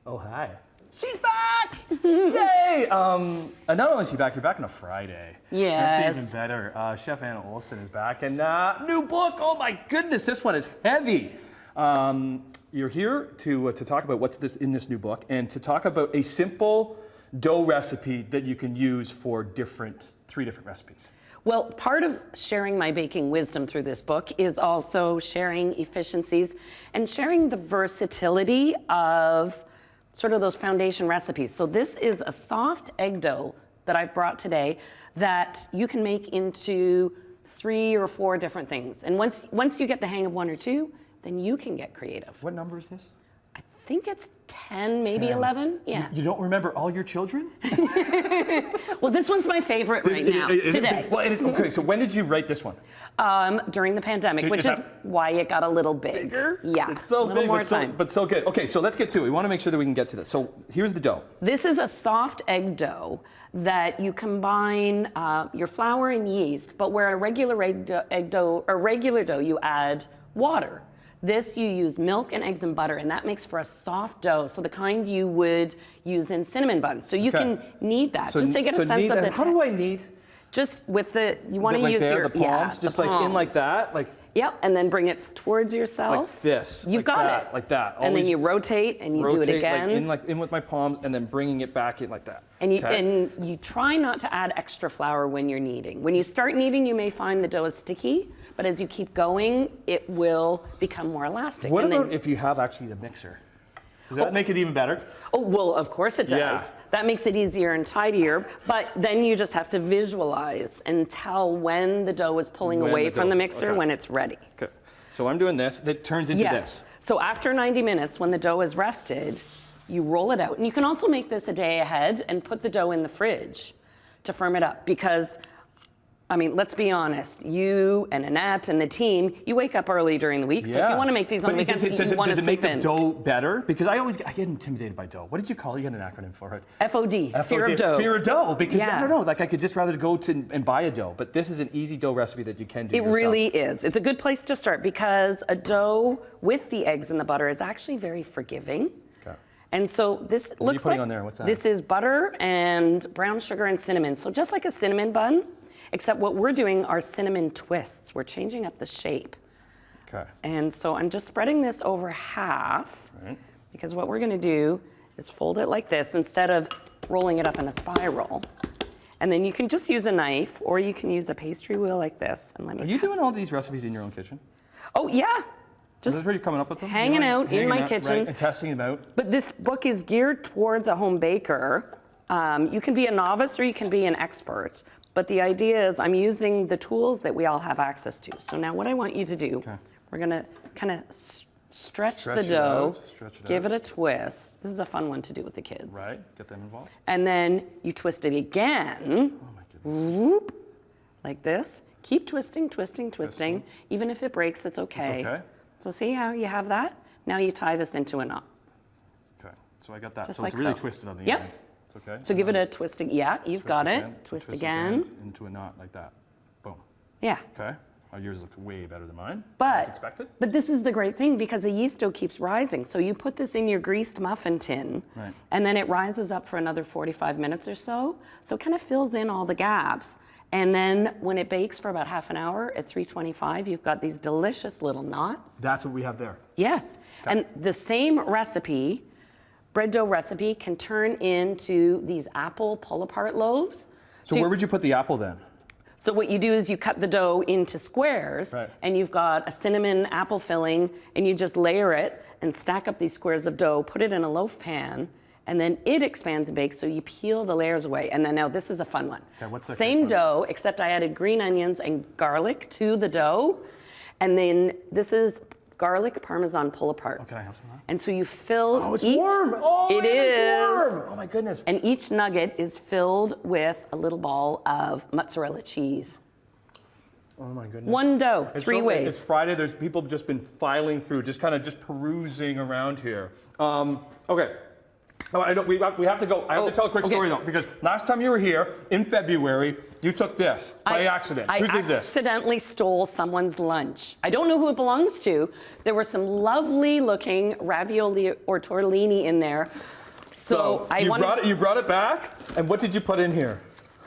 Oh, hi. She's back! Yay! And not only is she back, you're back on a Friday. Yes. That's even better. Chef Anna Olson is back, and new book. Oh my goodness, this one is heavy. You're here to talk about what's in this new book, and to talk about a simple dough recipe that you can use for three different recipes. Well, part of sharing my baking wisdom through this book is also sharing efficiencies and sharing the versatility of sort of those foundation recipes. So this is a soft egg dough that I've brought today that you can make into 3 or 4 different things. And once you get the hang of 1 or 2, then you can get creative. What number is this? I think it's 10, maybe 11. Yeah. You don't remember all your children? Well, this one's my favorite right now, today. Well, it is. Okay, so when did you write this one? During the pandemic, which is why it got a little bigger. Yeah, it's so a little big, more time. but so good. Okay, so let's get to it. We want to make sure that we can get to this. So here's the dough. This is a soft egg dough that you combine your flour and yeast, but where a regular egg dough or regular dough, you add water. This you use milk and eggs and butter, and that makes for a soft dough, so the kind you would use in cinnamon buns. So you can knead that, just to get a sense of the... How do I knead? Just with you want to use the palms, just the palms. Like in like that? Yep, and then bring it towards yourself. Like this. You've got it. Like that. And then you rotate and you do it again. Like in with my palms, and then bringing it back in like that. And you try not to add extra flour when you're kneading. When you start kneading, you may find the dough is sticky, but as you keep going, it will become more elastic. What about if you have actually a mixer? Does that make it even better? Oh, well, of course it does. Yeah. That makes it easier and tidier, but then you just have to visualize and tell when the dough is pulling away from the mixer, when it's ready. Okay, so I'm doing this, that turns into this. So after 90 minutes, when the dough is rested, you roll it out. And you can also make this a day ahead and put the dough in the fridge to firm it up, because I mean, let's be honest, you and Annette and the team, you wake up early during the week, so if you want to make these on the weekends, you want to sleep in. Does it make the dough better? Because I get intimidated by dough. What did you call it? You had an acronym for it. FOD, fear of dough. Fear of dough, because I don't know, like I could just rather go and buy a dough, but this is an easy dough recipe that you can do yourself. It really is. It's a good place to start, because a dough with the eggs and the butter is actually very forgiving. Okay. And so this looks like... What are you putting on there? What's that? This is butter and brown sugar and cinnamon. So just like a cinnamon bun, except what we're doing are cinnamon twists. We're changing up the shape. Okay. And so I'm just spreading this over half, because what we're gonna do is fold it like this instead of rolling it up in a spiral. And then you can just use a knife, or you can use a pastry wheel like this. And Are you doing all these recipes in your own kitchen? Oh, yeah. Is this where you're coming up with them? Hanging out in my kitchen. Right, and testing them out. But this book is geared towards a home baker. You can be a novice or you can be an expert. But the idea is I'm using the tools that we all have access to. So now what I want you to do, we're gonna kind of stretch the dough, give it a twist. This is a fun one to do with the kids. Right, get them involved. And then you twist it again, whoop, like this. Keep twisting, twisting, twisting. Even if it breaks, it's okay. It's okay. So see how you have that? Now you tie this into a knot. Okay, so I got that. Just so like it's really so. twisted on the Yep. ends. It's okay. So give it a twisting. Yeah, you've got it. Twist again. Into a knot like that. Boom. Yeah. Okay. Oh, yours looks way better than mine. But, as expected. But this is the great thing, because the yeast dough keeps rising. So you put this in your greased muffin tin, and then it rises up for another 45 minutes or so. So it kind of fills in all the gaps. And then when it bakes for about half an hour at 325, you've got these delicious little knots. That's what we have there. Yes. Okay. And the same recipe, bread dough recipe, can turn into these apple pull-apart loaves. So where would you put the apple then? So what you do is you cut the dough into squares, and you've got a cinnamon apple filling, and you just layer it and stack up these squares of dough, put it in a loaf pan, and then it expands and bakes, so you peel the layers away. And then now this is a fun one. Okay, what's the same dough, except I added green onions and garlic to the dough. And then this is garlic parmesan pull apart. Okay, I have some of that. And so you fill it's warm. Oh, it is warm. Oh my goodness. And each nugget is filled with a little ball of mozzarella cheese. Oh my goodness. One dough, three ways. It's Friday. There's people just been filing through, just perusing around here. Okay. Oh, I don't, we have to go. I have to tell a quick story though, because last time you were here in February, you took this by accident. Whose is this? I accidentally stole someone's lunch. I don't know who it belongs to. There were some lovely looking ravioli or tortellini in there. So you brought it back, and what did you put in here?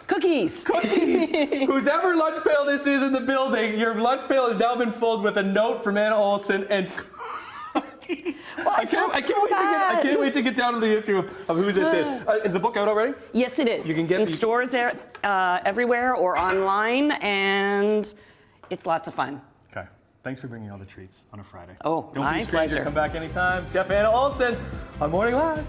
Cookies. Cookies. Whosever lunch pail this is in the building, your lunch pail has now been filled with a note from Anna Olson and cookies. Well, I can't wait to get down to the issue of who this is. Is the book out already? Yes, it is. You can get in stores there, everywhere or online, and it's lots of fun. Okay. Thanks for bringing all the treats on a Friday. Oh, Don't my be a stranger. pleasure. Come back anytime. Chef Anna Olson on Morning Live.